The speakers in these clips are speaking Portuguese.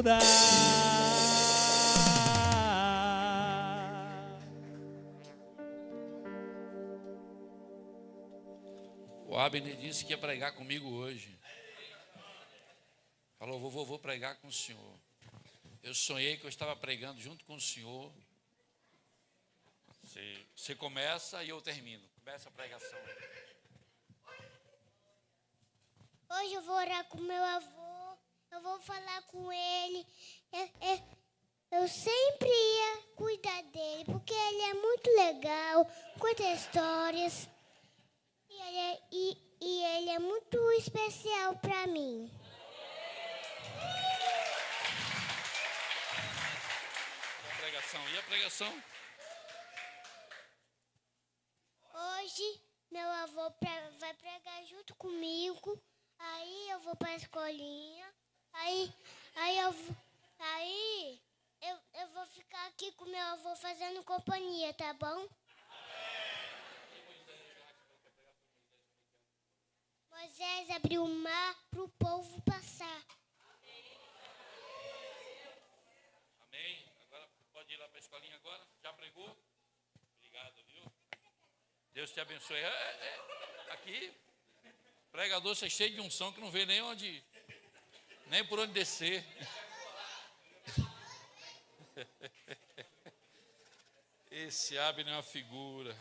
mudar. O Abner disse que ia pregar comigo hoje. Falou, vovô, vou pregar com o senhor. Eu sonhei que eu estava pregando junto com o senhor. Você começa e eu termino. Começa a pregação. Hoje eu vou orar com meu avô. Eu vou falar com ele. Eu sempre ia cuidar dele, porque ele é muito legal, conta histórias. E ele é muito especial para mim. E a pregação? Hoje, meu avô vai pregar junto comigo. Aí eu vou para a escolinha. Aí eu vou ficar aqui com meu avô fazendo companhia, tá bom? Moisés abriu o mar para o povo passar. Amém. Agora pode ir lá para a escolinha agora? Já pregou? Obrigado, viu? Deus te abençoe. Aqui, pregador, você é cheio de unção que não vê nem por onde descer. Esse Abner é uma figura.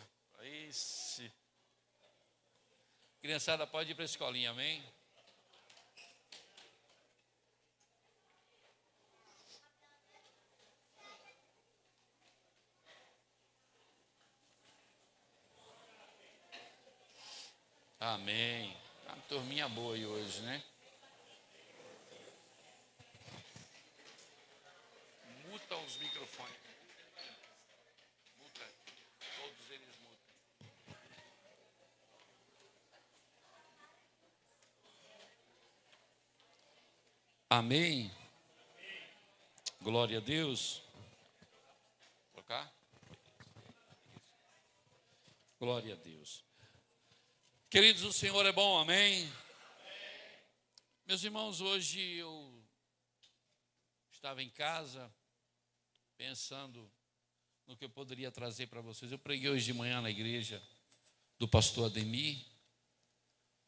Criançada, pode ir para a escolinha, amém? Amém. Uma turminha boa aí hoje, né? Muta os microfones. Muta. Todos eles mutam. Amém. Glória a Deus. Trocar? Glória a Deus. Queridos, o Senhor é bom, amém? Meus irmãos, hoje eu estava em casa pensando no que eu poderia trazer para vocês. Eu preguei hoje de manhã na igreja do pastor Ademir,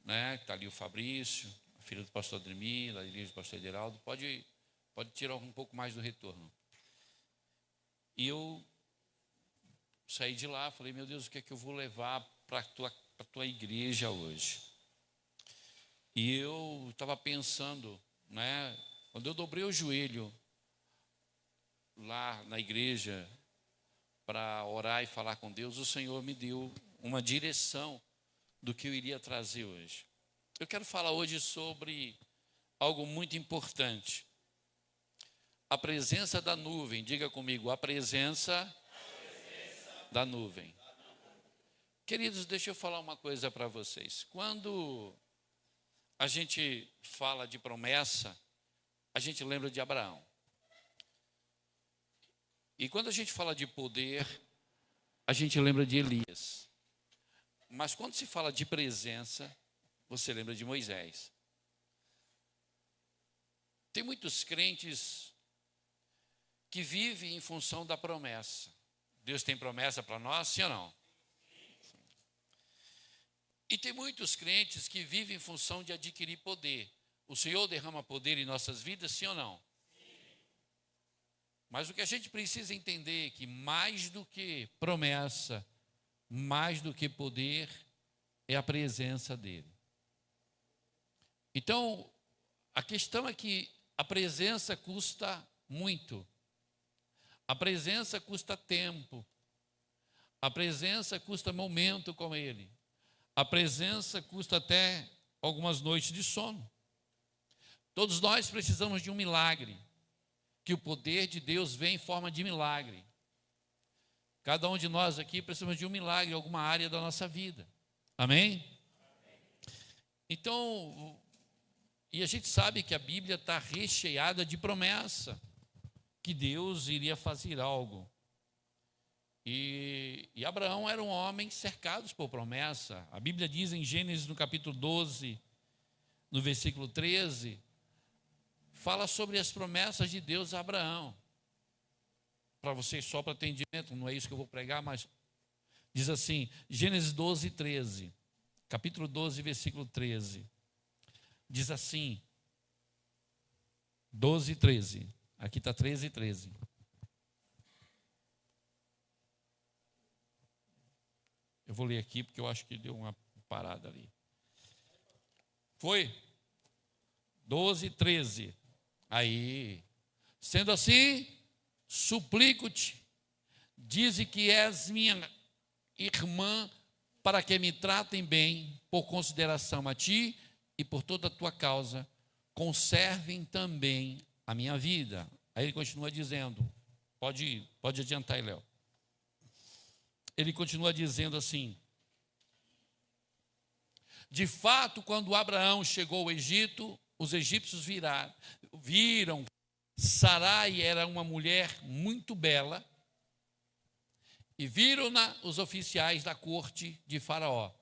né? Está ali o Fabrício, a filha do pastor Ademir, da igreja do pastor Ederaldo. Pode tirar um pouco mais do retorno. E eu saí de lá, falei, meu Deus, o que é que eu vou levar para a tua igreja hoje? E eu estava pensando, né? Quando eu dobrei o joelho lá na igreja para orar e falar com Deus, o Senhor me deu uma direção do que eu iria trazer hoje. Eu quero falar hoje sobre algo muito importante. A presença da nuvem. Diga comigo, a presença da nuvem. Queridos, deixa eu falar uma coisa para vocês. Quando a gente fala de promessa, a gente lembra de Abraão. E quando a gente fala de poder, a gente lembra de Elias. Mas quando se fala de presença, você lembra de Moisés. Tem muitos crentes que vivem em função da promessa. Deus tem promessa para nós, sim ou não? E tem muitos crentes que vivem em função de adquirir poder. O Senhor derrama poder em nossas vidas, sim ou não? Sim. Mas o que a gente precisa entender é que mais do que promessa, mais do que poder, é a presença dele. Então, a questão é que a presença custa muito. A presença custa tempo. A presença custa momento com ele. A presença custa até algumas noites de sono. Todos nós precisamos de um milagre, que o poder de Deus vem em forma de milagre. Cada um de nós aqui precisamos de um milagre em alguma área da nossa vida. Amém? Então, e a gente sabe que a Bíblia está recheada de promessa, que Deus iria fazer algo. E Abraão era um homem cercado por promessa. A Bíblia diz em Gênesis, no capítulo 12, no versículo 13, fala sobre as promessas de Deus a Abraão. Para vocês, só para atendimento, não é isso que eu vou pregar, mas diz assim, Gênesis 12, 13. Capítulo 12, versículo 13. Diz assim, 12, 13. Aqui está 13, 13. Eu vou ler aqui porque eu acho que deu uma parada ali. Foi? 12, 13. Aí, sendo assim, suplico-te, dize que és minha irmã, para que me tratem bem, por consideração a ti e por toda a tua causa, conservem também a minha vida. Aí ele continua dizendo, pode adiantar aí, Léo. Ele continua dizendo assim, de fato, quando Abraão chegou ao Egito, os egípcios viram Sarai era uma mulher muito bela, e viram-na os oficiais da corte de Faraó,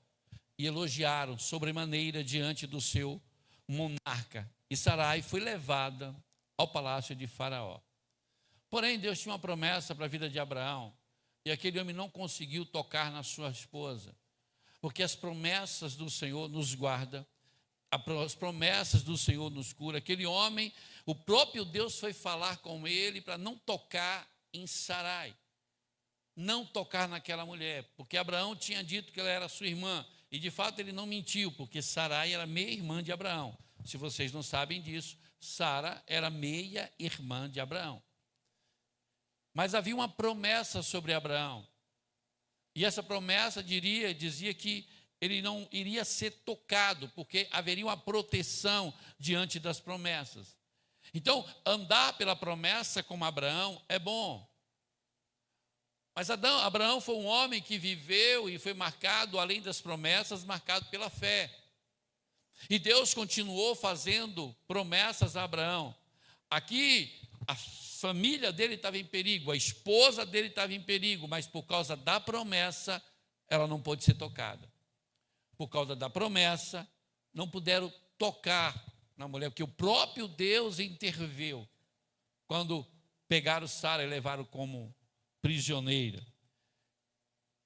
e elogiaram sobremaneira diante do seu monarca. E Sarai foi levada ao palácio de Faraó. Porém, Deus tinha uma promessa para a vida de Abraão, e aquele homem não conseguiu tocar na sua esposa, porque as promessas do Senhor nos guardam, as promessas do Senhor nos cura. Aquele homem, o próprio Deus foi falar com ele para não tocar em Sarai, não tocar naquela mulher, porque Abraão tinha dito que ela era sua irmã, e de fato ele não mentiu, porque Sarai era meia-irmã de Abraão. Se vocês não sabem disso, Sara era meia-irmã de Abraão. Mas havia uma promessa sobre Abraão, e essa promessa dizia que ele não iria ser tocado, porque haveria uma proteção diante das promessas. Então, andar pela promessa como Abraão é bom. Mas Abraão foi um homem que viveu e foi marcado, além das promessas, marcado pela fé. E Deus continuou fazendo promessas a Abraão. Aqui, a família dele estava em perigo, a esposa dele estava em perigo, mas por causa da promessa, ela não pôde ser tocada. Por causa da promessa, não puderam tocar na mulher, porque o próprio Deus interveio quando pegaram Sara e levaram como prisioneira.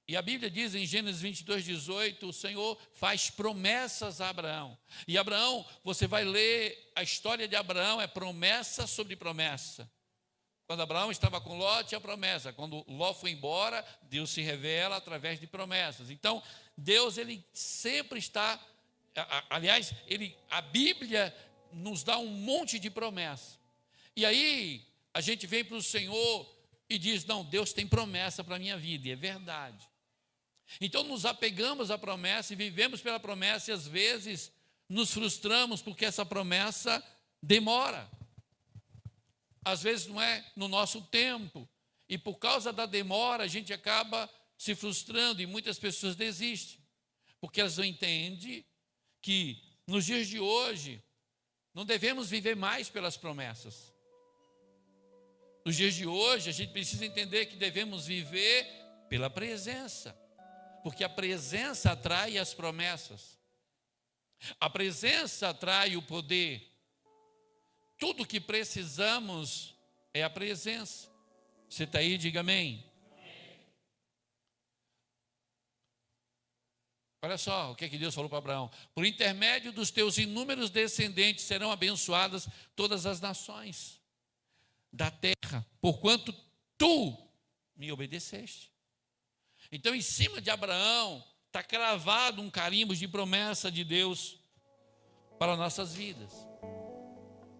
E a Bíblia diz em Gênesis 22, 18, o Senhor faz promessas a Abraão. E Abraão, você vai ler a história de Abraão, é promessa sobre promessa. Quando Abraão estava com Ló, tinha promessa. Quando Ló foi embora, Deus se revela através de promessas. Então, Deus, ele sempre está, aliás, a Bíblia nos dá um monte de promessa. E aí, a gente vem para o Senhor e diz, não, Deus tem promessa para a minha vida, e é verdade. Então, nos apegamos à promessa e vivemos pela promessa, e às vezes nos frustramos porque essa promessa demora. Às vezes não é no nosso tempo, e por causa da demora a gente acaba se frustrando, e muitas pessoas desistem, porque elas não entendem que nos dias de hoje não devemos viver mais pelas promessas. Nos dias de hoje a gente precisa entender que devemos viver pela presença, porque a presença atrai as promessas, a presença atrai o poder. Tudo que precisamos é a presença. Você está aí, diga amém. Olha só o que Deus falou para Abraão. Por intermédio dos teus inúmeros descendentes serão abençoadas todas as nações da terra, porquanto tu me obedeceste. Então, em cima de Abraão, está cravado um carimbo de promessa de Deus para nossas vidas.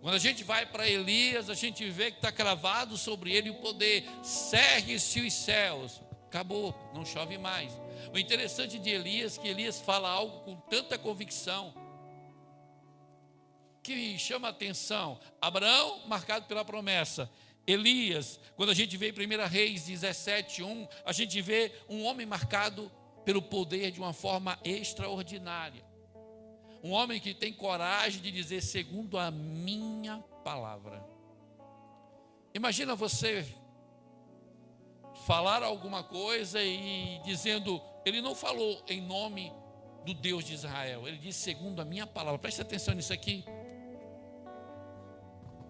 Quando a gente vai para Elias, a gente vê que está cravado sobre ele o poder. Cerre-se os céus. Acabou, não chove mais. O interessante de Elias é que Elias fala algo com tanta convicção que chama a atenção. Abraão, marcado pela promessa. Elias, quando a gente vê em 1 Reis 17, 1, a gente vê um homem marcado pelo poder de uma forma extraordinária. Um homem que tem coragem de dizer, segundo a minha palavra. Imagina você falar alguma coisa e dizendo, ele não falou em nome do Deus de Israel, ele disse segundo a minha palavra. Preste atenção nisso aqui.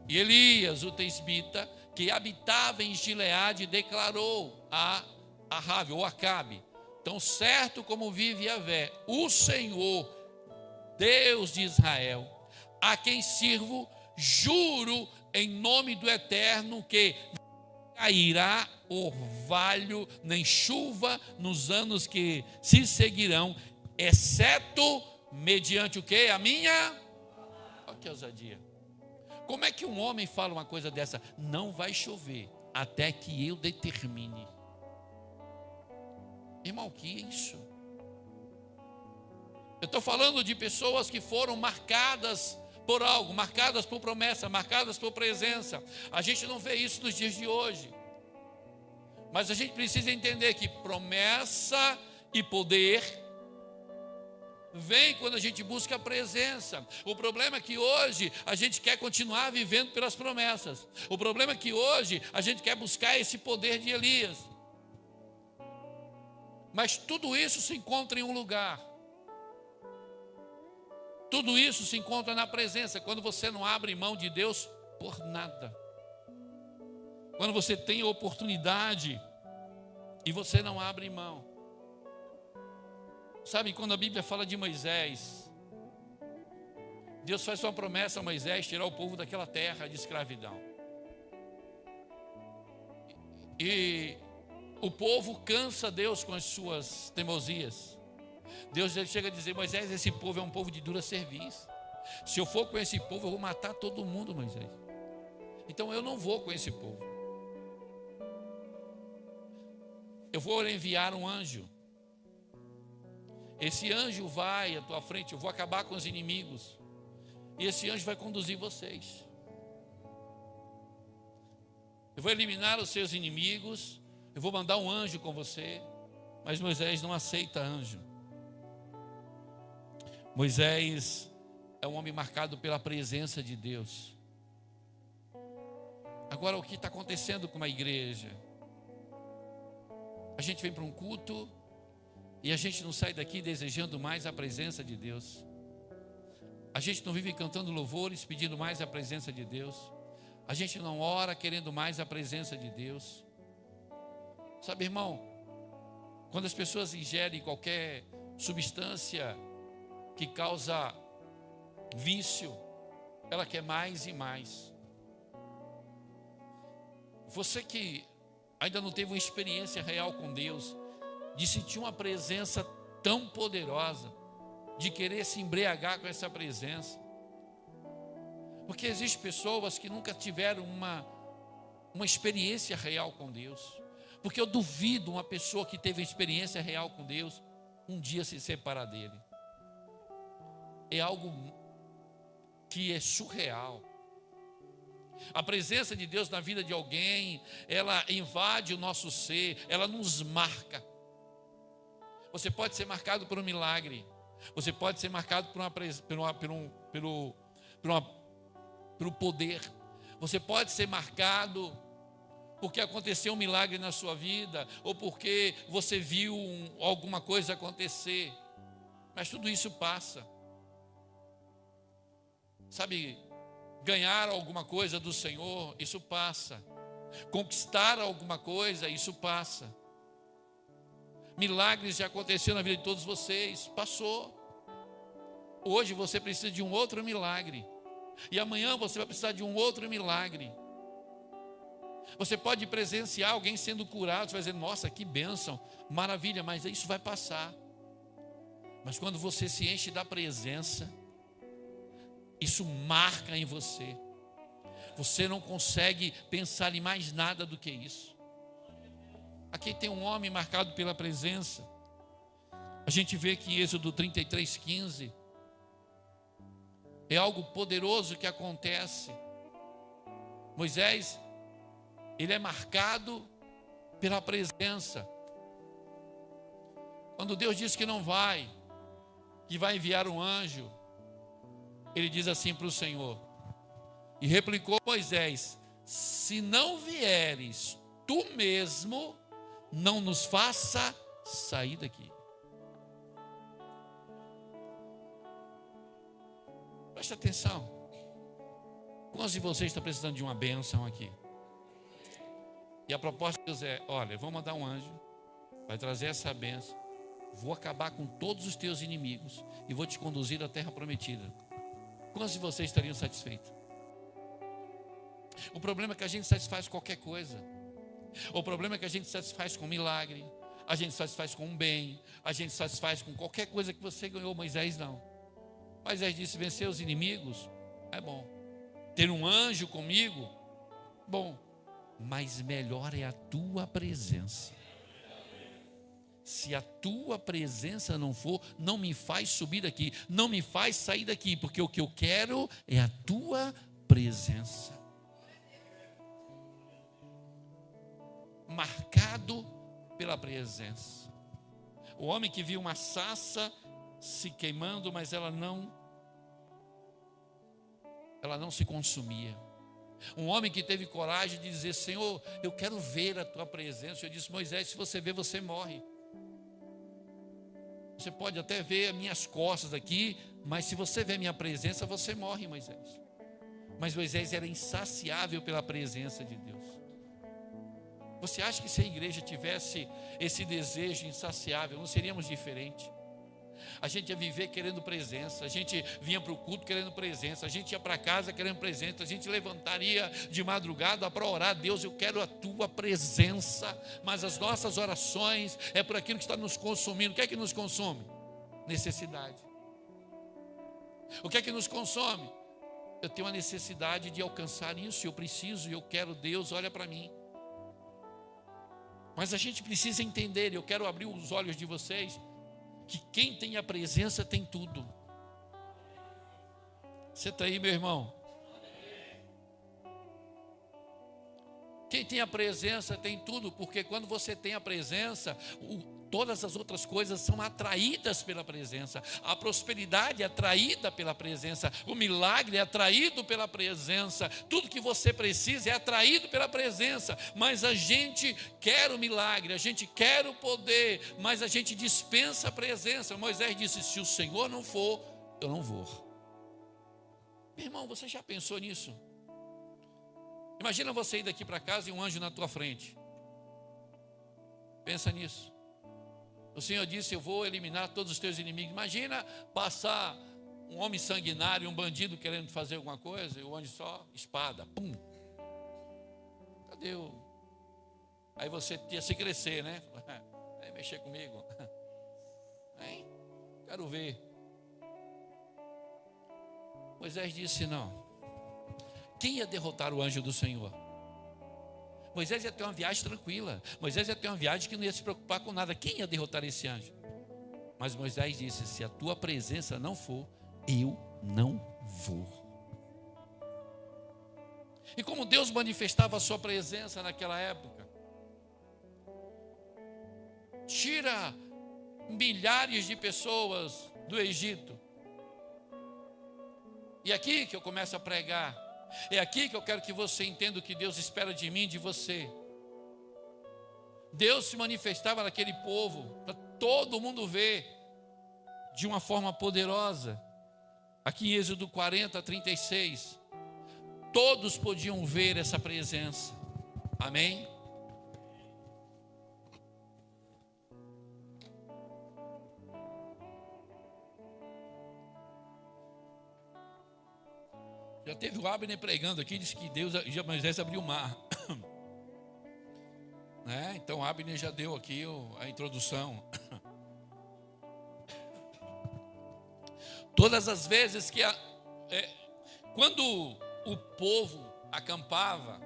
E Elias, o tisbita, que habitava em Gileade, declarou a Acabe, ou Acabe: tão certo como vive Yahvé, o Senhor, Deus de Israel, a quem sirvo, juro em nome do Eterno que não cairá orvalho nem chuva nos anos que se seguirão, exceto mediante o quê? A minha... Olha que ousadia. Como é que um homem fala uma coisa dessa? Não vai chover até que eu determine. Irmão, o que é isso? Eu estou falando de pessoas que foram marcadas por algo, marcadas por promessa, marcadas por presença. A gente não vê isso nos dias de hoje. Mas a gente precisa entender que promessa e poder vem quando a gente busca a presença. O problema é que hoje a gente quer continuar vivendo pelas promessas. O problema é que hoje a gente quer buscar esse poder de Elias. Mas tudo isso se encontra em um lugar. Tudo isso se encontra na presença. Quando você não abre mão de Deus por nada. Quando você tem a oportunidade e você não abre mão. Sabe, quando a Bíblia fala de Moisés, Deus faz uma promessa a Moisés, tirar o povo daquela terra de escravidão. E o povo cansa Deus com as suas teimosias. Deus chega a dizer: Moisés, esse povo é um povo de dura serviço. Se eu for com esse povo, eu vou matar todo mundo, Moisés. Então eu não vou com esse povo. Eu vou enviar um anjo. Esse anjo vai à tua frente, eu vou acabar com os inimigos. E esse anjo vai conduzir vocês. Eu vou eliminar os seus inimigos, eu vou mandar um anjo com você. Mas Moisés não aceita anjo. Moisés é um homem marcado pela presença de Deus. Agora, o que está acontecendo com a igreja? A gente vem para um culto e a gente não sai daqui desejando mais a presença de Deus. A gente não vive cantando louvores pedindo mais a presença de Deus. A gente não ora querendo mais a presença de Deus. Sabe, irmão, quando as pessoas ingerem qualquer substância que causa vício, ela quer mais e mais. Você que ainda não teve uma experiência real com Deus, de sentir uma presença tão poderosa, de querer se embriagar com essa presença. Porque existem pessoas que nunca tiveram uma experiência real com Deus. Porque eu duvido uma pessoa que teve experiência real com Deus um dia se separar dele. É algo que é surreal. A presença de Deus na vida de alguém, ela invade o nosso ser, ela nos marca. Você pode ser marcado por um milagre. Você pode ser marcado pelo poder. Você pode ser marcado porque aconteceu um milagre na sua vida, ou porque você viu alguma coisa acontecer. Mas tudo isso passa. Sabe, ganhar alguma coisa do Senhor, isso passa. Conquistar alguma coisa, isso passa. Milagres já aconteceram na vida de todos vocês, passou. Hoje você precisa de um outro milagre. E amanhã você vai precisar de um outro milagre. Você pode presenciar alguém sendo curado, você vai dizer: nossa, que bênção, maravilha, mas isso vai passar. Mas quando você se enche da presença, isso marca em você. Você não consegue pensar em mais nada do que isso. Aqui tem um homem marcado pela presença. A gente vê que em Êxodo 33:15 é algo poderoso que acontece. Moisés, ele é marcado pela presença. Quando Deus diz que não vai, que vai enviar um anjo, ele diz assim para o Senhor, e replicou Moisés: se não vieres tu mesmo, não nos faça sair daqui. Presta atenção. Quantos de vocês estão precisando de uma bênção aqui? E a proposta de Deus é: olha, eu vou mandar um anjo, vai trazer essa bênção, vou acabar com todos os teus inimigos e vou te conduzir à terra prometida. Quantos de vocês estariam satisfeitos? O problema é que a gente satisfaz qualquer coisa. O problema é que a gente satisfaz com um milagre, a gente satisfaz com um bem, a gente satisfaz com qualquer coisa que você ganhou. Moisés não. Moisés disse: vencer os inimigos é bom, ter um anjo comigo, bom, mas melhor é a tua presença. Se a tua presença não for, não me faz subir daqui, não me faz sair daqui, porque o que eu quero é a tua presença. Marcado pela presença. O homem que viu uma sarça se queimando, mas ela não se consumia. Um homem que teve coragem de dizer: Senhor, eu quero ver a tua presença. Eu disse: Moisés, se você ver, você morre. Você pode até ver as minhas costas aqui, mas se você ver minha presença, você morre, Moisés. Mas Moisés era insaciável pela presença de Deus. Você acha que se a igreja tivesse esse desejo insaciável, não seríamos diferentes? A gente ia viver querendo presença, a gente vinha para o culto querendo presença, a gente ia para casa querendo presença, a gente levantaria de madrugada para orar: Deus, eu quero a tua presença. Mas as nossas orações é por aquilo que está nos consumindo. O que é que nos consome? Necessidade. O que é que nos consome? Eu tenho a necessidade de alcançar isso, eu preciso, eu quero. Deus, olha para mim. Mas a gente precisa entender, eu quero abrir os olhos de vocês, que quem tem a presença tem tudo. Você está aí, meu irmão? Quem tem a presença tem tudo, porque quando você tem a presença, todas as outras coisas são atraídas pela presença. A prosperidade é atraída pela presença, o milagre é atraído pela presença, tudo que você precisa é atraído pela presença. Mas a gente quer o milagre, a gente quer o poder, mas a gente dispensa a presença. Moisés disse: se o Senhor não for, eu não vou. Meu irmão, você já pensou nisso? Imagina você ir daqui para casa e um anjo na tua frente. Pensa nisso. O Senhor disse: eu vou eliminar todos os teus inimigos. Imagina passar um homem sanguinário, um bandido querendo fazer alguma coisa, e o anjo só, espada, pum. Cadê o... Aí você ia se crescer, né? Aí mexer comigo. Hein? Quero ver. Moisés disse: não. Quem ia derrotar o anjo do Senhor? Moisés ia ter uma viagem tranquila. Moisés ia ter uma viagem que não ia se preocupar com nada. Quem ia derrotar esse anjo? Mas Moisés disse: se a tua presença não for, eu não vou. E como Deus manifestava a sua presença naquela época? Tira milhares de pessoas do Egito. E aqui que eu começo a pregar. É aqui que eu quero que você entenda o que Deus espera de mim e de você. Deus se manifestava naquele povo para todo mundo ver de uma forma poderosa. Aqui em Êxodo 40, 36, todos podiam ver essa presença. Amém? Já teve o Abner pregando aqui, disse que Deus, Moisés abriu o mar. Né? Então Abner já deu aqui a introdução. Todas as vezes que quando o povo acampava,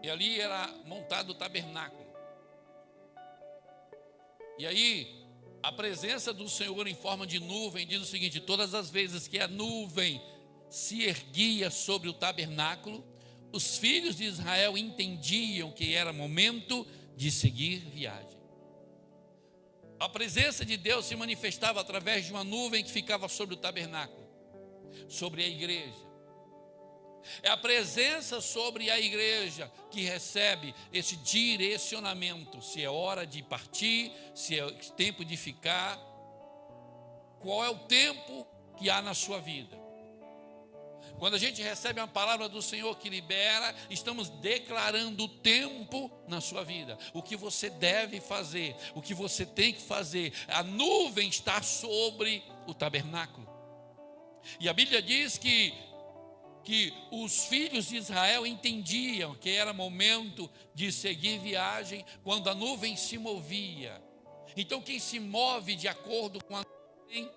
e ali era montado o tabernáculo. E aí a presença do Senhor em forma de nuvem diz o seguinte: todas as vezes que a nuvem se erguia sobre o tabernáculo, os filhos de Israel entendiam que era momento de seguir viagem. A presença de Deus se manifestava através de uma nuvem que ficava sobre o tabernáculo, sobre a igreja. É a presença sobre a igreja que recebe esse direcionamento, se é hora de partir, se é tempo de ficar, qual é o tempo que há na sua vida. Quando a gente recebe uma palavra do Senhor que libera, estamos declarando o tempo na sua vida. O que você deve fazer, o que você tem que fazer. A nuvem está sobre o tabernáculo. E a Bíblia diz que os filhos de Israel entendiam que era momento de seguir viagem quando a nuvem se movia. Então quem se move de acordo com a nuvem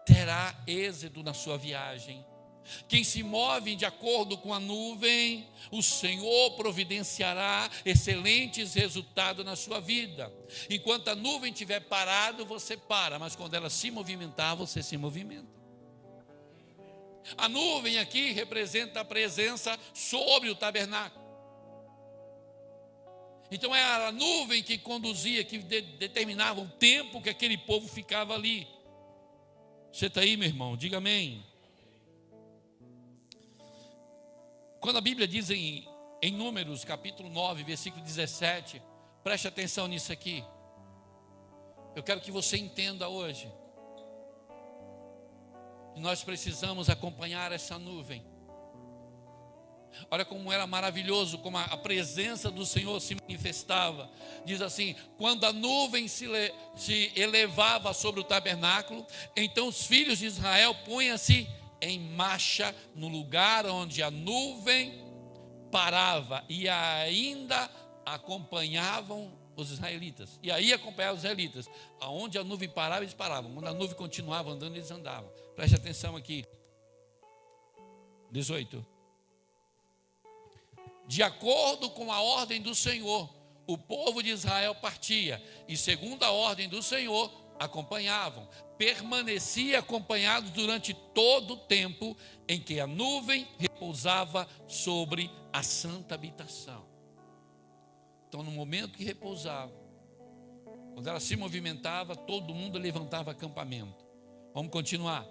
terá êxito na sua viagem. Quem se move de acordo com a nuvem, o Senhor providenciará excelentes resultados na sua vida. Enquanto a nuvem estiver parada, você para, mas quando ela se movimentar, você se movimenta. A nuvem aqui representa a presença sobre o tabernáculo. Então era a nuvem que conduzia, que determinava o tempo que aquele povo ficava ali. Você está aí, meu irmão? Diga amém. Quando a Bíblia diz em Números, capítulo 9, versículo 17, preste atenção nisso aqui. Eu quero que você entenda hoje que nós precisamos acompanhar essa nuvem. Olha como era maravilhoso, como a presença do Senhor se manifestava. Diz assim: quando a nuvem se elevava sobre o tabernáculo, então os filhos de Israel punham-se em marcha no lugar onde a nuvem parava, e ainda acompanhavam os israelitas. E aí acompanhavam os israelitas. Aonde a nuvem parava, eles paravam. Quando a nuvem continuava andando, eles andavam. Preste atenção aqui. 18. De acordo com a ordem do Senhor, o povo de Israel partia, e segundo a ordem do Senhor, acompanhavam. Permanecia acompanhados durante todo o tempo em que a nuvem repousava sobre a santa habitação. Então, no momento que repousava, quando ela se movimentava, todo mundo levantava acampamento. Vamos continuar.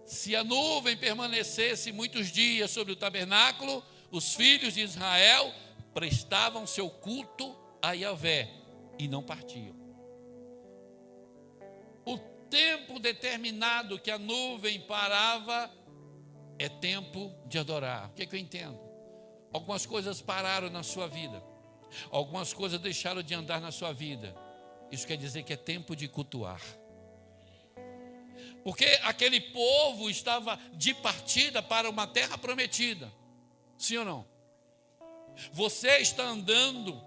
Se a nuvem permanecesse muitos dias sobre o tabernáculo, os filhos de Israel prestavam seu culto a Yahvé e não partiam. O tempo determinado que a nuvem parava é tempo de adorar. O que é que eu entendo? Algumas coisas pararam na sua vida. Algumas coisas deixaram de andar na sua vida. Isso quer dizer que é tempo de cultuar. Porque aquele povo estava de partida para uma terra prometida. Sim ou não? Você está andando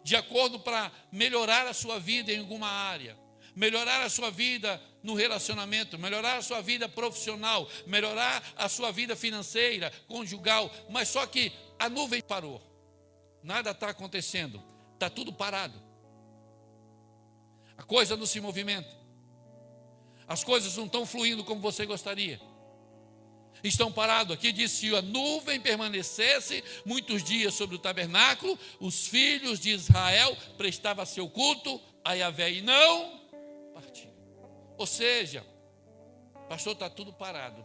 de acordo para melhorar a sua vida em alguma área. Melhorar a sua vida no relacionamento, melhorar a sua vida profissional, melhorar a sua vida financeira, conjugal. Mas só que a nuvem parou. Nada está acontecendo. Está tudo parado. A coisa não se movimenta. As coisas não estão fluindo como você gostaria. Estão parados. Aqui diz: se a nuvem permanecesse muitos dias sobre o tabernáculo, os filhos de Israel prestavam seu culto a Yahvé e não partiam. Ou seja, pastor, está tudo parado.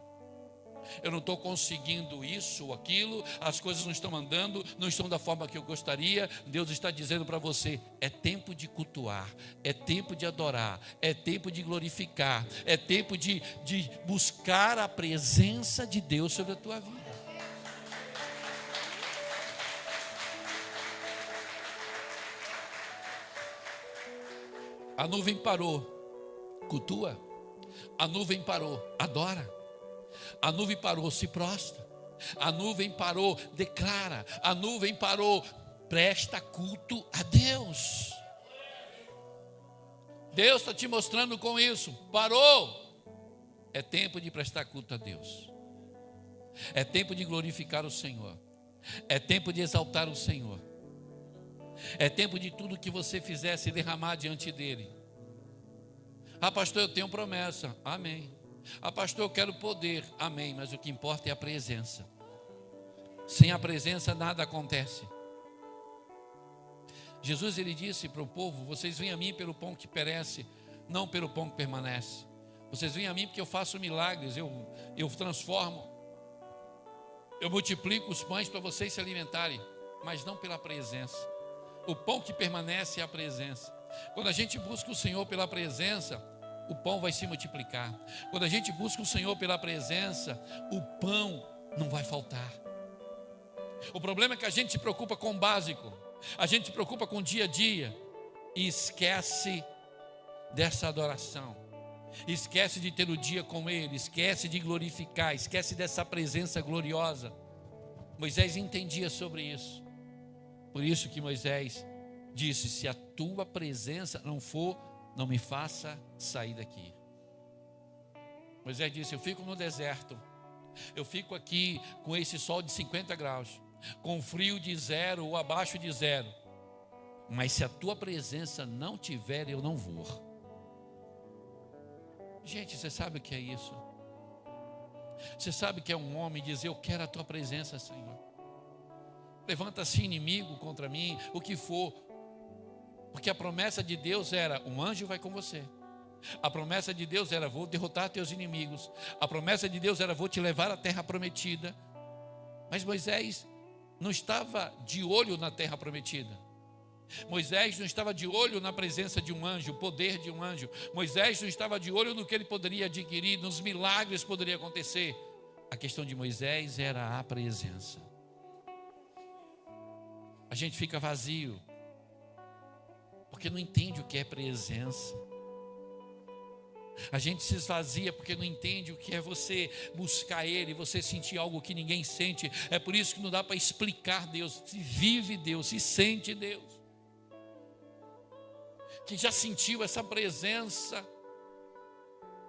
Eu não estou conseguindo isso ou aquilo, as coisas não estão andando, não estão da forma que eu gostaria. Deus está dizendo para você: é tempo de cultuar, é tempo de adorar, é tempo de glorificar, é tempo de buscar a presença de Deus sobre a tua vida. A nuvem parou, cultua. A nuvem parou, adora. A nuvem parou, se prostra. A nuvem parou, declara. A nuvem parou, presta culto a Deus. Deus está te mostrando com isso. Parou. É tempo de prestar culto a Deus. É tempo de glorificar o Senhor. É tempo de exaltar o Senhor. É tempo de tudo que você fizer se derramar diante dEle. Ah, pastor, eu tenho promessa. Amém. Ah, pastor, eu quero poder. Amém. Mas o que importa é a presença. Sem a presença nada acontece. Jesus, ele disse para o povo: vocês vêm a mim pelo pão que perece, não pelo pão que permanece. Vocês vêm a mim porque eu faço milagres, eu transformo, eu multiplico os pães para vocês se alimentarem, mas não pela presença. O pão que permanece é a presença. Quando a gente busca o Senhor pela presença, o pão vai se multiplicar. Quando a gente busca o Senhor pela presença, o pão não vai faltar. O problema é que a gente se preocupa com o básico, a gente se preocupa com o dia a dia e esquece dessa adoração, esquece de ter o dia com Ele, esquece de glorificar, esquece dessa presença gloriosa. Moisés entendia sobre isso. Por isso que Moisés disse: se a tua presença não for, não me faça sair daqui. Moisés disse: eu fico no deserto, eu fico aqui com esse sol de 50 graus, com frio de 0 ou abaixo de 0, mas se a tua presença não tiver, eu não vou. Gente, você sabe o que é isso? Você sabe que é um homem dizer: eu quero a tua presença, Senhor. Levanta-se inimigo contra mim, o que for, porque a promessa de Deus era: um anjo vai com você. A promessa de Deus era: vou derrotar teus inimigos. A promessa de Deus era: vou te levar à terra prometida. Mas Moisés não estava de olho na terra prometida. Moisés não estava de olho na presença de um anjo, o poder de um anjo. Moisés não estava de olho no que ele poderia adquirir, nos milagres que poderia acontecer. A questão de Moisés era a presença. A gente fica vazio porque não entende o que é presença. A gente se esvazia porque não entende o que é você buscar Ele, você sentir algo que ninguém sente. É por isso que não dá para explicar Deus. Se vive Deus, se sente Deus. Que já sentiu essa presença.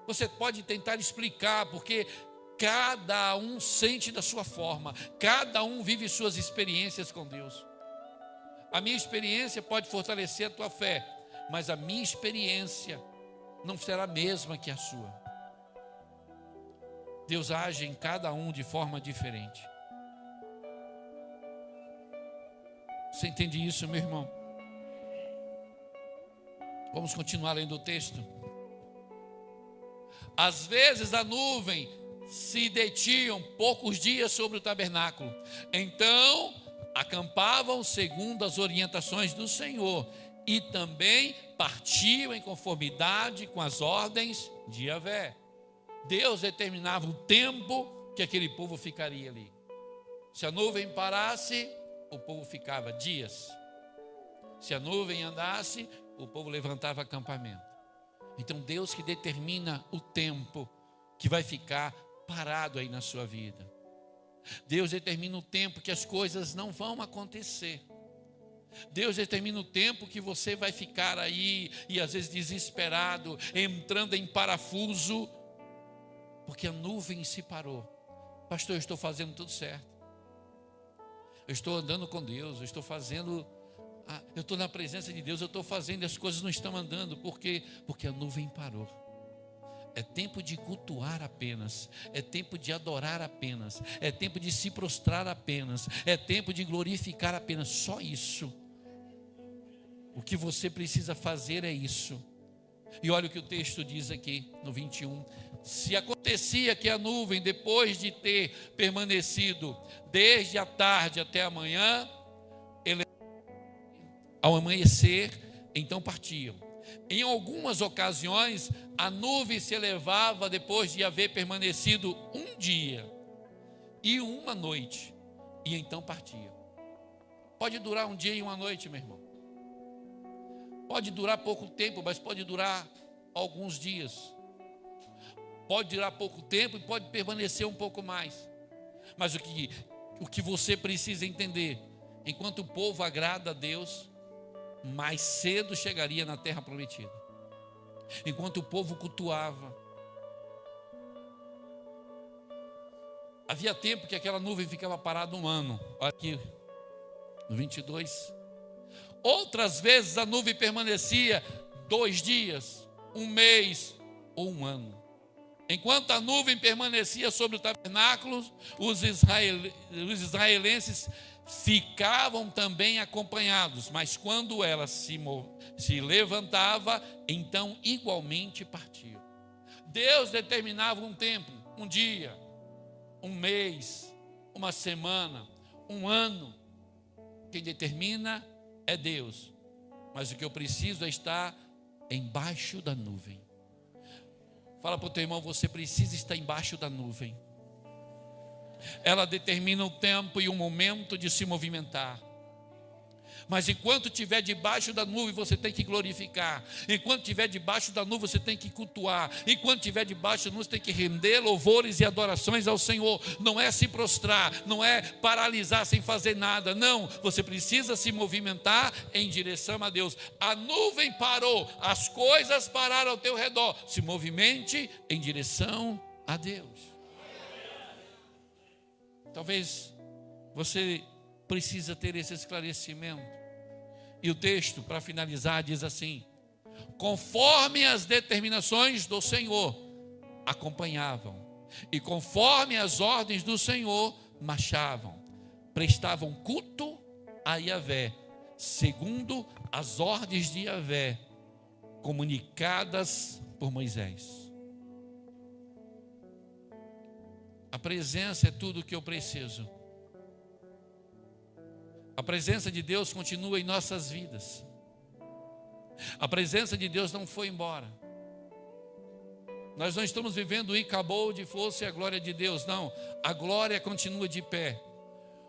Você pode tentar explicar, porque cada um sente da sua forma, cada um vive suas experiências com Deus. A minha experiência pode fortalecer a tua fé, mas a minha experiência não será a mesma que a sua. Deus age em cada um de forma diferente. Você entende isso, meu irmão? Vamos continuar lendo o texto. Às vezes a nuvem se detinha poucos dias sobre o tabernáculo. Então acampavam segundo as orientações do Senhor e também partiam em conformidade com as ordens de Yahvé. Deus determinava o tempo que aquele povo ficaria ali. Se a nuvem parasse, o povo ficava dias. Se a nuvem andasse, o povo levantava acampamento. Então Deus que determina o tempo que vai ficar parado aí na sua vida. Deus determina o tempo que as coisas não vão acontecer. Deus determina o tempo que você vai ficar aí e às vezes desesperado, entrando em parafuso, porque a nuvem se parou. Pastor, eu estou fazendo tudo certo. Eu estou andando com Deus, eu estou fazendo, eu estou na presença de Deus, eu estou fazendo e as coisas não estão andando. Por quê? Porque a nuvem parou. É tempo de cultuar apenas, é tempo de adorar apenas, é tempo de se prostrar apenas, é tempo de glorificar apenas, só isso. O que você precisa fazer é isso. E olha o que o texto diz aqui no 21. Se acontecia que a nuvem, depois de ter permanecido desde a tarde até a manhã, ao amanhecer, então partiam. Em algumas ocasiões, a nuvem se elevava depois de haver permanecido um dia e uma noite, e então partia. Pode durar um dia e uma noite, meu irmão. Pode durar pouco tempo, mas pode durar alguns dias. Pode durar pouco tempo e pode permanecer um pouco mais. Mas o que você precisa entender, enquanto o povo agrada a Deus, mais cedo chegaria na terra prometida. Enquanto o povo cultuava, havia tempo que aquela nuvem ficava parada um ano. Olha aqui, no 22. Outras vezes a nuvem permanecia 2 dias, 1 mês ou 1 ano. Enquanto a nuvem permanecia sobre o tabernáculo, os israelenses ficavam também acompanhados, mas quando ela se levantava, então igualmente partiam. Deus determinava um tempo, um dia, 1 mês, 1 semana, 1 ano. Quem determina é Deus, mas o que eu preciso é estar embaixo da nuvem. Fala para o teu irmão, você precisa estar embaixo da nuvem. Ela determina o tempo e o momento de se movimentar. Mas enquanto estiver debaixo da nuvem, você tem que glorificar. Enquanto estiver debaixo da nuvem, você tem que cultuar. Enquanto estiver debaixo da nuvem, você tem que render louvores e adorações ao Senhor. Não é se prostrar, não é paralisar sem fazer nada. Não, você precisa se movimentar em direção a Deus. A nuvem parou, as coisas pararam ao teu redor. Se movimente em direção a Deus. Talvez você precisa ter esse esclarecimento. E o texto, para finalizar, diz assim: conforme as determinações do Senhor acompanhavam, e conforme as ordens do Senhor marchavam, prestavam culto a Yahvé, segundo as ordens de Yahvé, comunicadas por Moisés. A presença é tudo o que eu preciso. A presença de Deus continua em nossas vidas. A presença de Deus não foi embora. Nós não estamos vivendo e acabou de fosse a glória de Deus. Não, a glória continua de pé.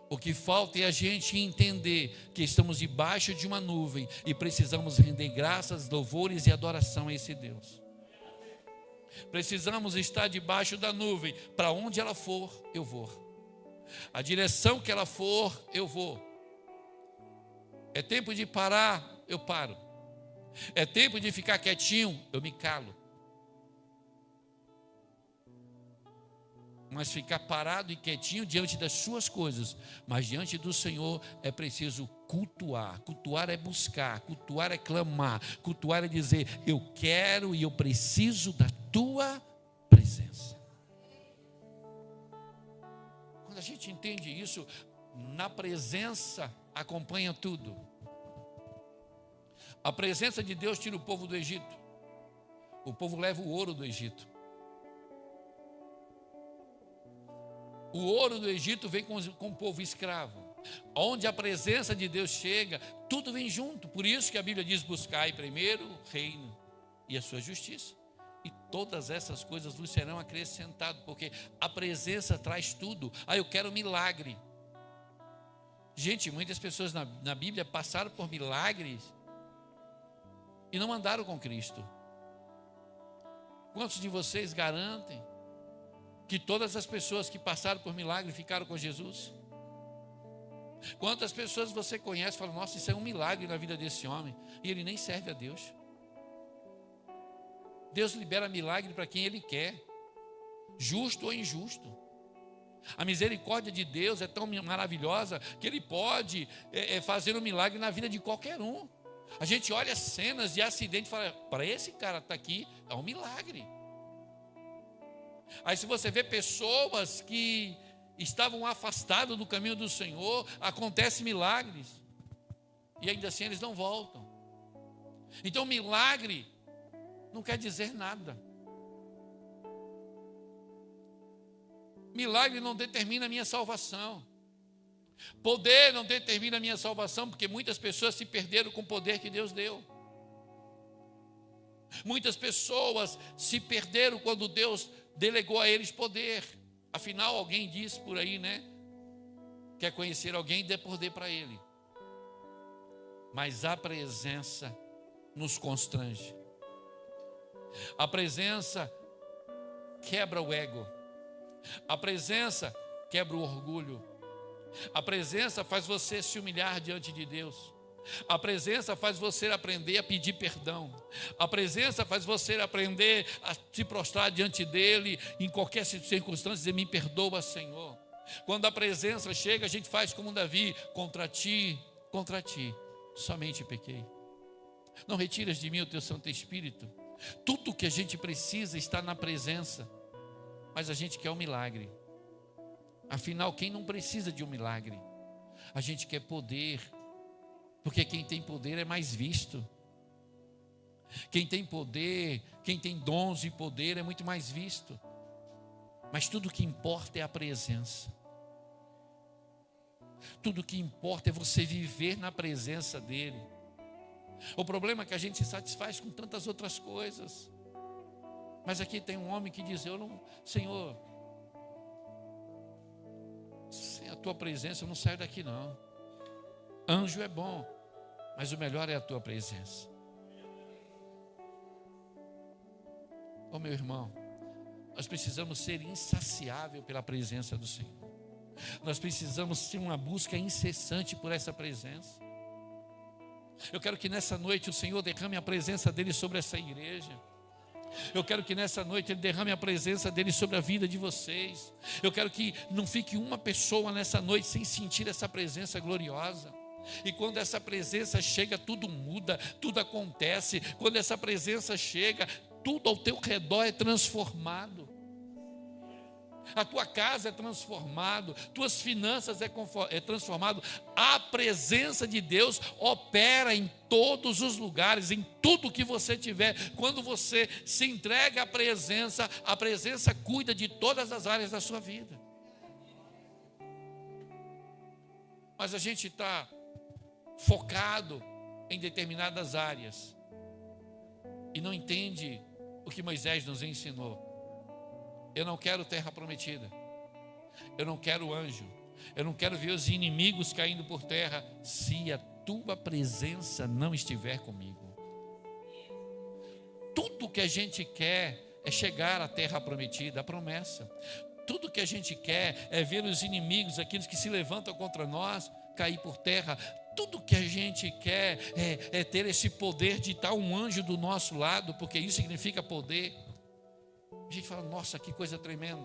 O que falta é a gente entender que estamos debaixo de uma nuvem e precisamos render graças, louvores e adoração a esse Deus. Precisamos estar debaixo da nuvem. Para onde ela for, eu vou. A direção que ela for, eu vou. É tempo de parar, eu paro. É tempo de ficar quietinho, eu me calo. Mas ficar parado e quietinho diante das suas coisas, mas diante do Senhor é preciso cultuar. Cultuar é buscar, cultuar é clamar, cultuar é dizer: eu quero e eu preciso da tua presença. Quando a gente entende isso, na presença acompanha tudo. A presença de Deus tira o povo do Egito. O povo leva o ouro do Egito. O ouro do Egito vem com o povo escravo. Onde a presença de Deus chega, tudo vem junto. Por isso que a Bíblia diz: buscai primeiro o reino e a sua justiça, e todas essas coisas vos serão acrescentadas, porque a presença traz tudo. Eu quero milagre. Gente, muitas pessoas na Bíblia passaram por milagres e não andaram com Cristo. Quantos de vocês garantem que todas as pessoas que passaram por milagre ficaram com Jesus? Quantas pessoas você conhece e fala: nossa, isso é um milagre na vida desse homem, e ele nem serve a Deus? Deus libera milagre para quem Ele quer, justo ou injusto. A misericórdia de Deus é tão maravilhosa que Ele pode fazer um milagre na vida de qualquer um. A gente olha cenas de acidente e fala: para esse cara estar aqui é um milagre. Aí se você vê pessoas que estavam afastadas do caminho do Senhor, acontecem milagres, e ainda assim eles não voltam. Então milagre não quer dizer nada. Milagre não determina a minha salvação. Poder não determina a minha salvação, porque muitas pessoas se perderam com o poder que Deus deu. Muitas pessoas se perderam quando Deus delegou a eles poder. Afinal, alguém disse por aí, né? Quer conhecer alguém, dê poder para ele. Mas a presença nos constrange. A presença quebra o ego. A presença quebra o orgulho. A presença faz você se humilhar diante de Deus. A presença faz você aprender a pedir perdão. A presença faz você aprender a se prostrar diante dele em qualquer circunstância e dizer: me perdoa, Senhor. Quando a presença chega, a gente faz como Davi: contra ti, somente pequei. Não retiras de mim o teu Santo Espírito. Tudo o que a gente precisa está na presença, mas a gente quer um milagre. Afinal, quem não precisa de um milagre? A gente quer poder, porque quem tem poder é mais visto. Quem tem poder, quem tem dons e poder é muito mais visto. Mas tudo que importa é a presença. Tudo que importa é você viver na presença dele. O problema é que a gente se satisfaz com tantas outras coisas. Mas aqui tem um homem que diz: Senhor, sem a tua presença eu não saio daqui não. Anjo é bom, mas o melhor é a tua presença. Ô meu irmão, nós precisamos ser insaciável pela presença do Senhor. Nós precisamos ter uma busca incessante por essa presença. Eu quero que nessa noite o Senhor derrame a presença dEle sobre essa igreja. Eu quero que nessa noite Ele derrame a presença dEle sobre a vida de vocês. Eu quero que não fique uma pessoa nessa noite sem sentir essa presença gloriosa. E quando essa presença chega, tudo muda, tudo acontece. Quando essa presença chega, tudo ao teu redor é transformado. A tua casa é transformado, tuas finanças é transformado. A presença de Deus opera em todos os lugares, em tudo que você tiver. Quando você se entrega à presença, a presença cuida de todas as áreas da sua vida. Mas a gente está focado em determinadas áreas e não entende o que Moisés nos ensinou. Eu não quero terra prometida, eu não quero anjo, eu não quero ver os inimigos caindo por terra se a tua presença não estiver comigo. Tudo que a gente quer é chegar à terra prometida, a promessa. Tudo que a gente quer é ver os inimigos, aqueles que se levantam contra nós, cair por terra. Tudo que a gente quer é ter esse poder de estar um anjo do nosso lado, porque isso significa poder. A gente fala: nossa, que coisa tremenda.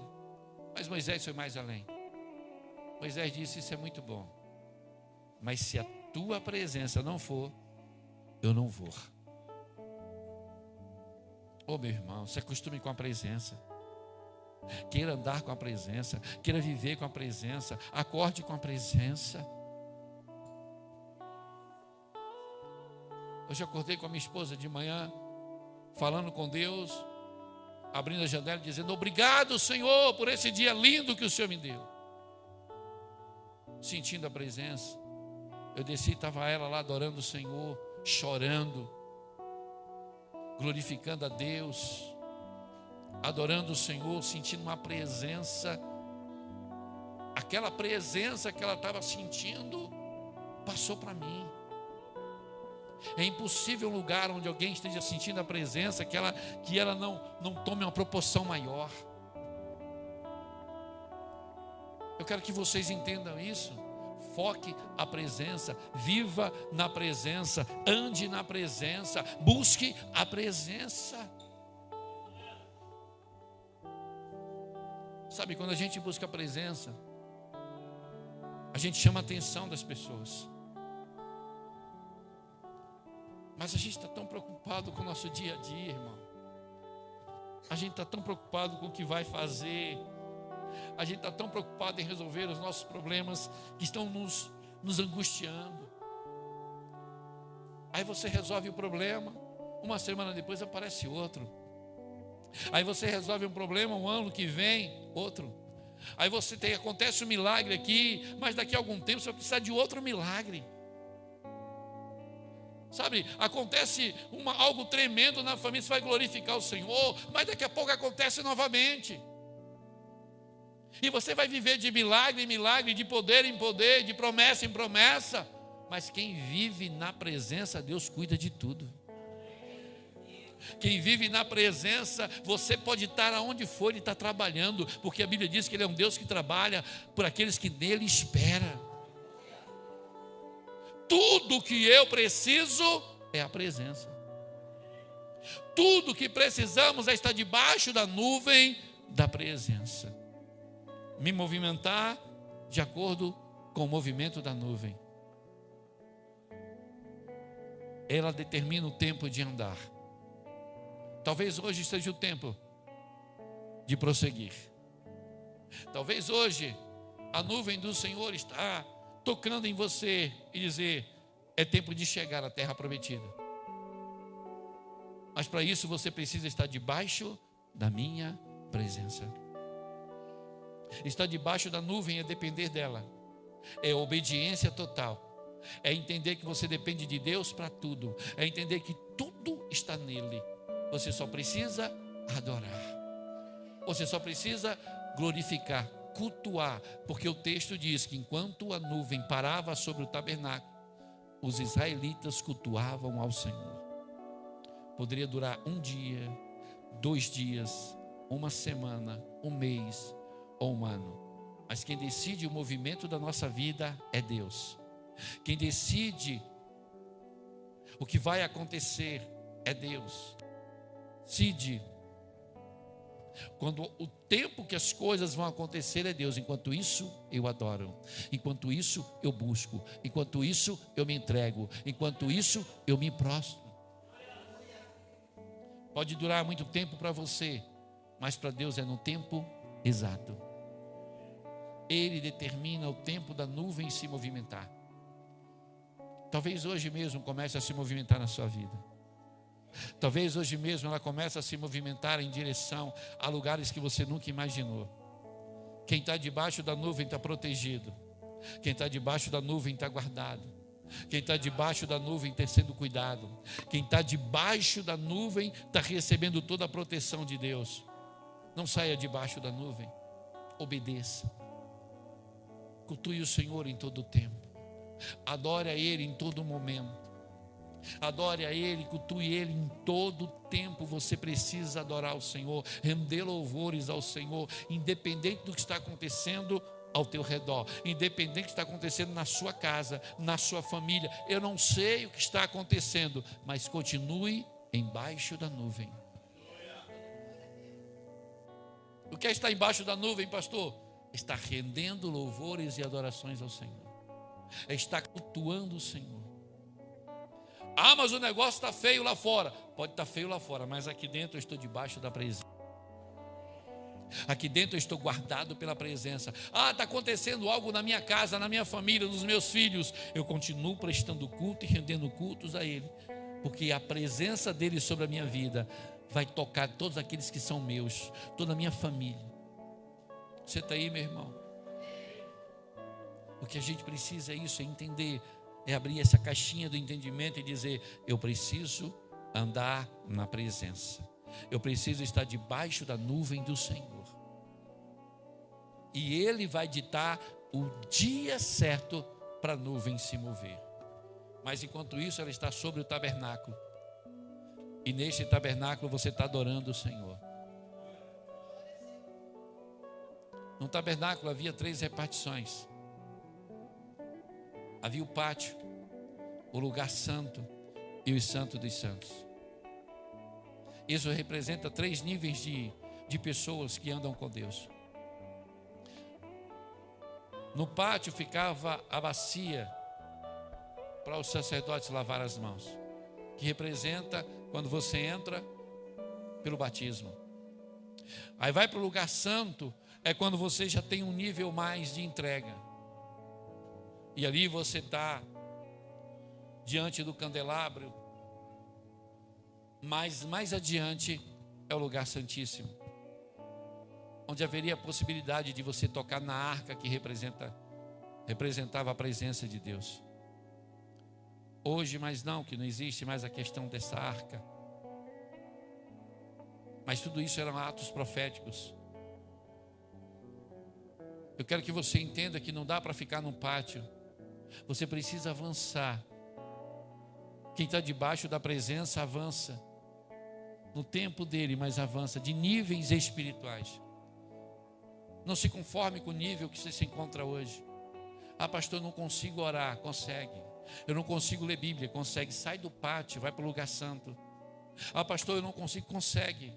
Mas Moisés foi mais além. Moisés disse: isso é muito bom, mas se a tua presença não for, eu não vou. Ô meu irmão, se acostume com a presença. Queira andar com a presença, queira viver com a presença, acorde com a presença. Hoje acordei com a minha esposa de manhã, falando com Deus, abrindo a janela, dizendo: obrigado, Senhor, por esse dia lindo que o Senhor me deu. Sentindo a presença, eu desci, estava ela lá adorando o Senhor, chorando, glorificando a Deus, adorando o Senhor, sentindo uma presença. Aquela presença que ela estava sentindo passou para mim. É impossível um lugar onde alguém esteja sentindo a presença que ela não tome uma proporção maior. Eu quero que vocês entendam isso. Foque a presença, viva na presença, ande na presença, busque a presença. Sabe, quando a gente busca a presença, a gente chama a atenção das pessoas. Mas a gente está tão preocupado com o nosso dia a dia, irmão. A gente está tão preocupado com o que vai fazer. A gente está tão preocupado em resolver os nossos problemas que estão nos angustiando. Aí você resolve o problema, uma semana depois aparece outro. Aí você resolve um problema, um ano que vem, outro. Aí acontece um milagre aqui, mas daqui a algum tempo você vai precisar de outro milagre. Sabe, acontece algo tremendo na família, você vai glorificar o Senhor, mas daqui a pouco acontece novamente. E você vai viver de milagre em milagre, de poder em poder, de promessa em promessa. Mas quem vive na presença, Deus cuida de tudo. Quem vive na presença, você pode estar aonde for e estar trabalhando, porque a Bíblia diz que Ele é um Deus que trabalha por aqueles que nele esperam. Tudo que eu preciso é a presença. Tudo que precisamos é estar debaixo da nuvem da presença. Me movimentar de acordo com o movimento da nuvem. Ela determina o tempo de andar. Talvez hoje seja o tempo de prosseguir. Talvez hoje a nuvem do Senhor está tocando em você e dizer: é tempo de chegar à terra prometida. Mas para isso você precisa estar debaixo da minha presença. Estar debaixo da nuvem é depender dela, é obediência total, é entender que você depende de Deus para tudo, é entender que tudo está nele, você só precisa adorar. Você só precisa glorificar, cultuar, porque o texto diz que enquanto a nuvem parava sobre o tabernáculo, os israelitas cultuavam ao Senhor. Poderia durar um dia, 2 dias, uma semana, um mês ou um ano. Mas quem decide o movimento da nossa vida é Deus. Quem decide o que vai acontecer é Deus. Decide quando o tempo que as coisas vão acontecer é Deus. Enquanto isso eu adoro, enquanto isso eu busco, enquanto isso eu me entrego, enquanto isso eu me prostro. Pode durar muito tempo para você, mas para Deus é no tempo exato. Ele determina o tempo da nuvem se movimentar. Talvez hoje mesmo comece a se movimentar na sua vida. Talvez hoje mesmo ela comece a se movimentar em direção a lugares que você nunca imaginou. Quem está debaixo da nuvem está protegido. Quem está debaixo da nuvem está guardado. Quem está debaixo da nuvem está sendo cuidado. Quem está debaixo da nuvem está recebendo toda a proteção de Deus. Não saia debaixo da nuvem. Obedeça. Cultue o Senhor em todo o tempo. Adore a Ele em todo momento. Adore a Ele, cultue Ele em todo o tempo. Você precisa adorar o Senhor, render louvores ao Senhor, independente do que está acontecendo ao teu redor, independente do que está acontecendo na sua casa, na sua família. Eu não sei o que está acontecendo, mas continue embaixo da nuvem. O que é estar embaixo da nuvem, pastor? Está rendendo louvores e adorações ao Senhor. É estar cultuando o Senhor. Ah, mas o negócio está feio lá fora. Pode estar feio lá fora, mas aqui dentro eu estou debaixo da presença. Aqui dentro eu estou guardado pela presença. Ah, está acontecendo algo na minha casa, na minha família, nos meus filhos. Eu continuo prestando culto e rendendo cultos a Ele, porque a presença dEle sobre a minha vida vai tocar todos aqueles que são meus, toda a minha família. Você está aí, meu irmão? O que a gente precisa é isso, é entender, é abrir essa caixinha do entendimento e dizer: eu preciso andar na presença, eu preciso estar debaixo da nuvem do Senhor, e Ele vai ditar o dia certo para a nuvem se mover. Mas enquanto isso ela está sobre o tabernáculo, e neste tabernáculo você está adorando o Senhor. No tabernáculo havia 3 repartições. Havia o pátio, o lugar santo e o santo dos santos. Isso representa 3 níveis de pessoas que andam com Deus. No pátio ficava a bacia para os sacerdotes lavar as mãos, que representa quando você entra pelo batismo. Aí vai para o lugar santo, é quando você já tem um nível mais de entrega. E ali você está diante do candelabro, mas mais adiante é o lugar santíssimo, onde haveria a possibilidade de você tocar na arca que representava a presença de Deus. Hoje, mas não, que não existe mais a questão dessa arca. Mas tudo isso eram atos proféticos. Eu quero que você entenda que não dá para ficar no pátio. Você precisa avançar. Quem está debaixo da presença avança no tempo dele, mas avança de níveis espirituais. Não se conforme com o nível que você se encontra hoje. Ah, pastor, eu não consigo orar. Consegue. Eu não consigo ler Bíblia. Consegue. Sai do pátio, vai para o lugar santo. Ah, pastor, eu não consigo. Consegue.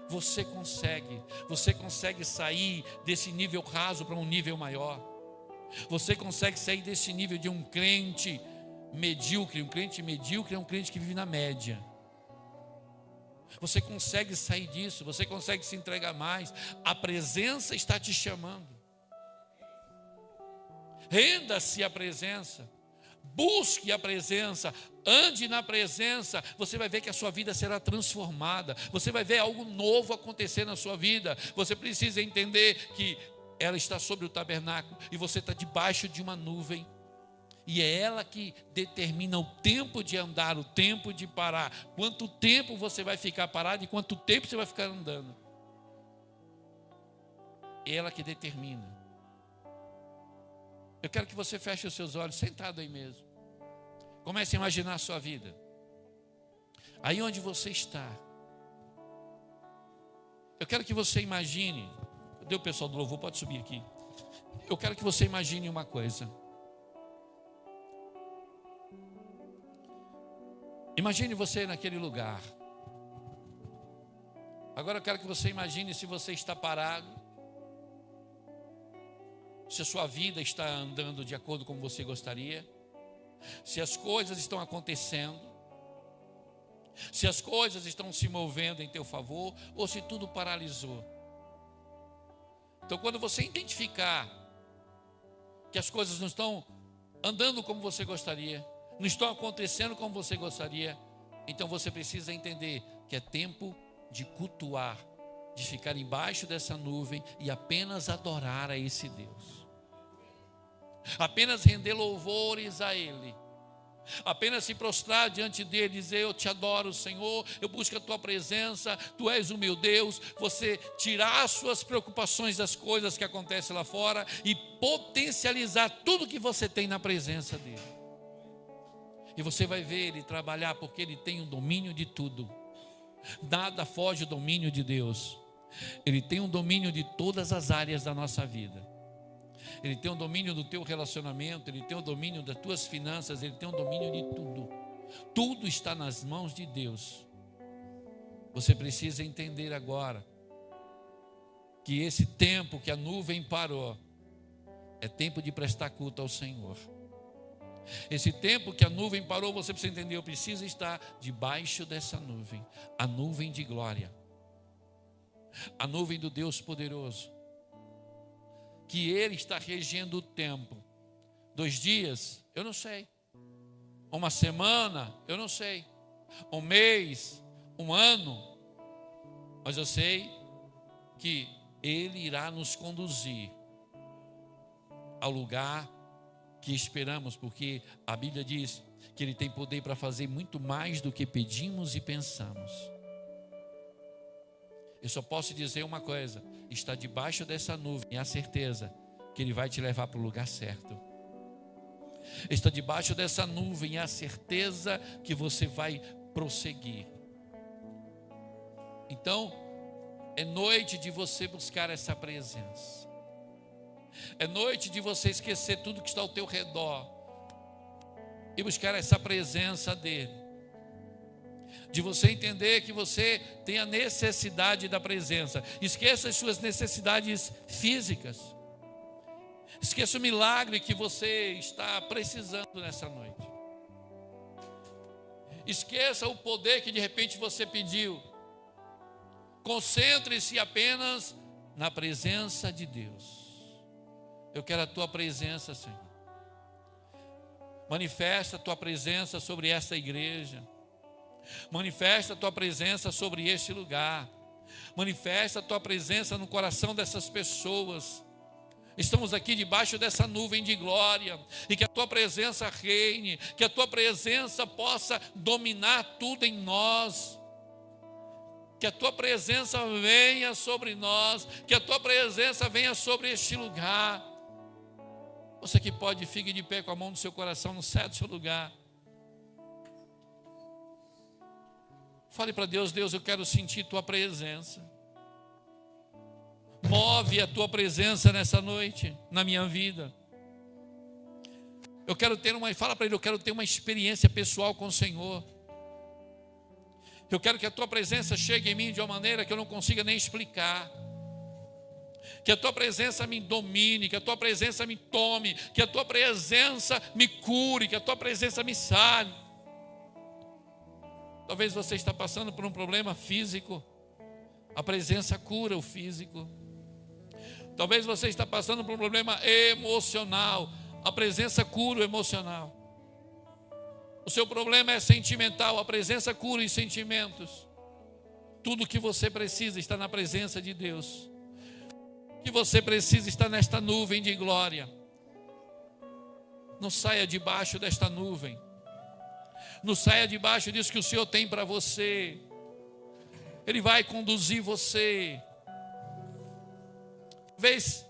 Você consegue. Você consegue sair desse nível raso para um nível maior. Você consegue sair desse nível de um crente medíocre. Um crente medíocre é um crente que vive na média. Você consegue sair disso. Você consegue se entregar mais. A presença está te chamando. Renda-se à presença. Busque a presença. Ande na presença. Você vai ver que a sua vida será transformada. Você vai ver algo novo acontecer na sua vida. Você precisa entender que ela está sobre o tabernáculo e você está debaixo de uma nuvem. E é ela que determina o tempo de andar, o tempo de parar. Quanto tempo você vai ficar parado e quanto tempo você vai ficar andando. É ela que determina. Eu quero que você feche os seus olhos, sentado aí mesmo. Comece a imaginar a sua vida. Aí onde você está. Eu quero que você imagine. Cadê o pessoal do louvor? Pode subir aqui. Eu quero que você imagine uma coisa. Imagine você naquele lugar. Agora eu quero que você imagine se você está parado. Se a sua vida está andando de acordo com você gostaria. Se as coisas estão acontecendo. Se as coisas estão se movendo em teu favor. Ou se tudo paralisou. Então quando você identificar que as coisas não estão andando como você gostaria, não estão acontecendo como você gostaria, então você precisa entender que é tempo de cultuar, de ficar embaixo dessa nuvem e apenas adorar a esse Deus. Apenas render louvores a Ele. Apenas se prostrar diante dele e dizer: eu te adoro, Senhor, eu busco a tua presença, tu és o meu Deus. Você tirar as suas preocupações das coisas que acontecem lá fora e potencializar tudo que você tem na presença dele. E você vai ver ele trabalhar, porque ele tem o domínio de tudo. Nada foge do domínio de Deus. Ele tem o domínio de todas as áreas da nossa vida. Ele tem o domínio do teu relacionamento, ele tem o domínio das tuas finanças, ele tem o domínio de tudo. Tudo está nas mãos de Deus. Você precisa entender agora que esse tempo que a nuvem parou é tempo de prestar culto ao Senhor. Esse tempo que a nuvem parou, você precisa entender, eu preciso estar debaixo dessa nuvem, a nuvem de glória, a nuvem do Deus poderoso, que Ele está regendo o tempo. 2 dias, eu não sei. 1 semana, eu não sei. 1 mês, 1 ano. Mas eu sei que Ele irá nos conduzir ao lugar que esperamos, porque a Bíblia diz que Ele tem poder para fazer muito mais do que pedimos e pensamos. Eu só posso dizer uma coisa: está debaixo dessa nuvem a certeza que Ele vai te levar para o lugar certo. Está debaixo dessa nuvem a certeza que você vai prosseguir. Então, é noite de você buscar essa presença. É noite de você esquecer tudo que está ao teu redor e buscar essa presença dEle. De você entender que você tem a necessidade da presença. Esqueça as suas necessidades físicas. Esqueça o milagre que você está precisando nessa noite. Esqueça o poder que de repente você pediu. Concentre-se apenas na presença de Deus. Eu quero a tua presença, Senhor. Manifesta a tua presença sobre esta igreja. Manifesta a tua presença sobre este lugar. Manifesta a tua presença no coração dessas pessoas. Estamos aqui debaixo dessa nuvem de glória. E que a tua presença reine. Que a tua presença possa dominar tudo em nós. Que a tua presença venha sobre nós. Que a tua presença venha sobre este lugar. Você que pode, fique de pé com a mão no seu coração, no certo seu lugar. Fale para Deus: Deus, eu quero sentir tua presença. Move a tua presença nessa noite, na minha vida. Eu quero ter fala para Ele, eu quero ter uma experiência pessoal com o Senhor. Eu quero que a tua presença chegue em mim de uma maneira que eu não consiga nem explicar. Que a tua presença me domine, que a tua presença me tome, que a tua presença me cure, que a tua presença me sare. Talvez você está passando por um problema físico, a presença cura o físico. Talvez você está passando por um problema emocional, a presença cura o emocional. O seu problema é sentimental, a presença cura os sentimentos. Tudo o que você precisa está na presença de Deus. O que você precisa está nesta nuvem de glória. Não saia debaixo desta nuvem. Não saia debaixo disso que o Senhor tem para você. Ele vai conduzir você. Talvez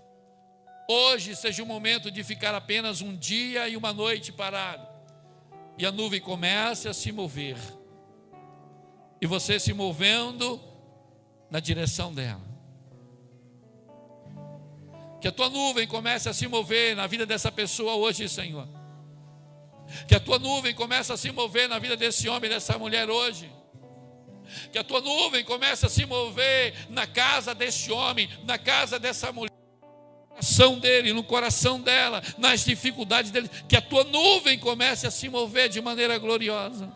hoje seja o momento de ficar apenas um dia e uma noite parado. E a nuvem comece a se mover. E você se movendo na direção dela. Que a tua nuvem comece a se mover na vida dessa pessoa hoje, Senhor. Que a tua nuvem comece a se mover na vida desse homem e dessa mulher hoje. Que a tua nuvem comece a se mover na casa desse homem, na casa dessa mulher, no coração dele, no coração dela, nas dificuldades dele. Que a tua nuvem comece a se mover de maneira gloriosa.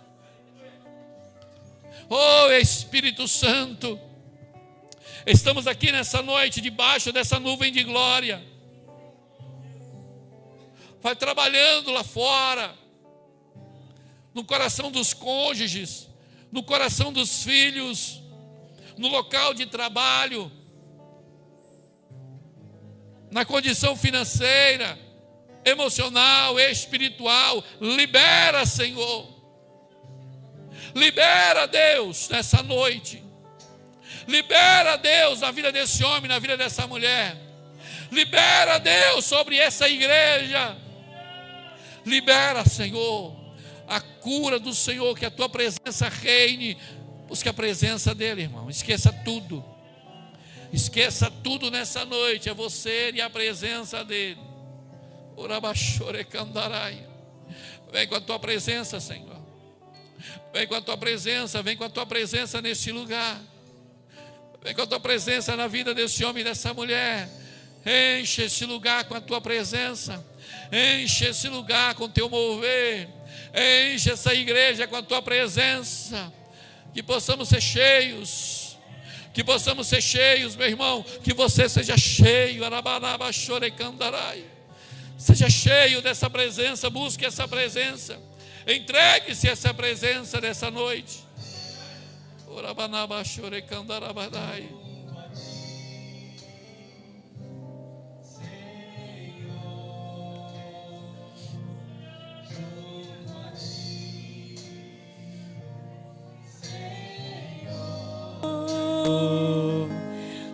Oh Espírito Santo, estamos aqui nessa noite debaixo dessa nuvem de glória. Vai trabalhando lá fora, no coração dos cônjuges, no coração dos filhos, no local de trabalho, na condição financeira, emocional, espiritual. Libera, Senhor. Libera, Deus, nessa noite. Libera, Deus, na vida desse homem, na vida dessa mulher. Libera, Deus, sobre essa igreja. Libera, Senhor, a cura do Senhor, que a tua presença reine. Busque a presença dele, irmão. Esqueça tudo. Esqueça tudo nessa noite. É você e a presença dele. Vem com a tua presença, Senhor. Vem com a tua presença. Vem com a tua presença neste lugar. Vem com a tua presença na vida desse homem e dessa mulher. Enche esse lugar com a tua presença. Enche esse lugar com o teu mover. Enche essa igreja com a tua presença. Que possamos ser cheios. Que possamos ser cheios, meu irmão. Que você seja cheio. Seja cheio dessa presença. Busque essa presença. Entregue-se a essa presença dessa noite.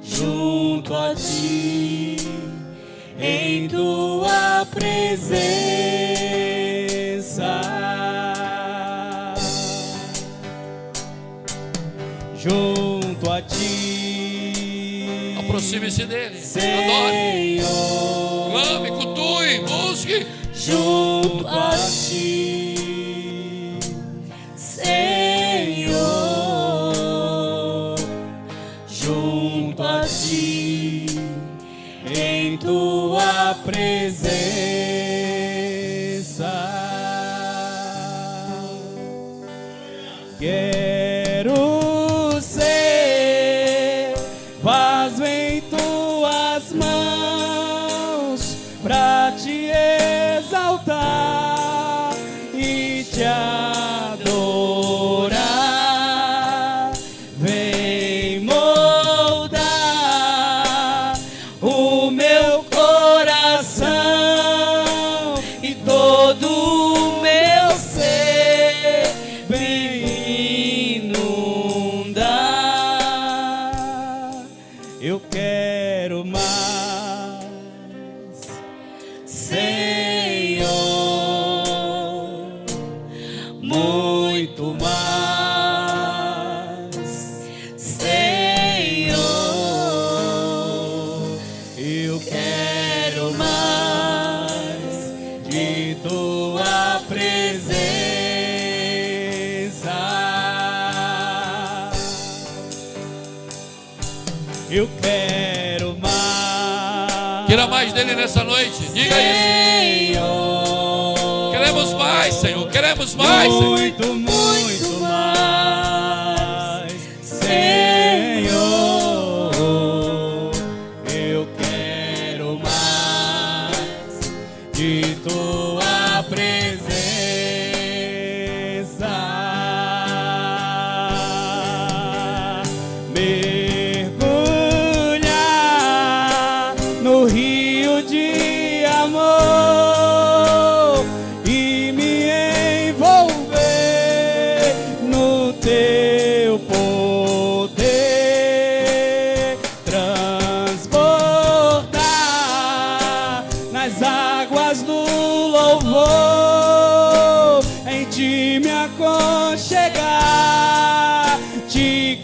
Junto a ti, em tua presença, junto a ti, aproxime-se dele, Senhor, adore, clame, cultue, busque. Junto a ti, Senhor, junto a ti, em tua presença, quero ser vaso em tuas mãos pra te exaltar e te adorar. Vem moldar o meu coração e todo o meu ser, vem inundar. Eu quero mais, Senhor, muito mais, Senhor. Eu quero mais de tua presença. Eu quero mais. Queira mais dele nessa noite. Diga isso. Senhor, Queremos mais, Senhor. Queremos mais, Senhor. muito, muito mais, Senhor. Eu quero mais de tua presença. Mergulhar no rio de amor nas águas do louvor, em ti me aconchegar, te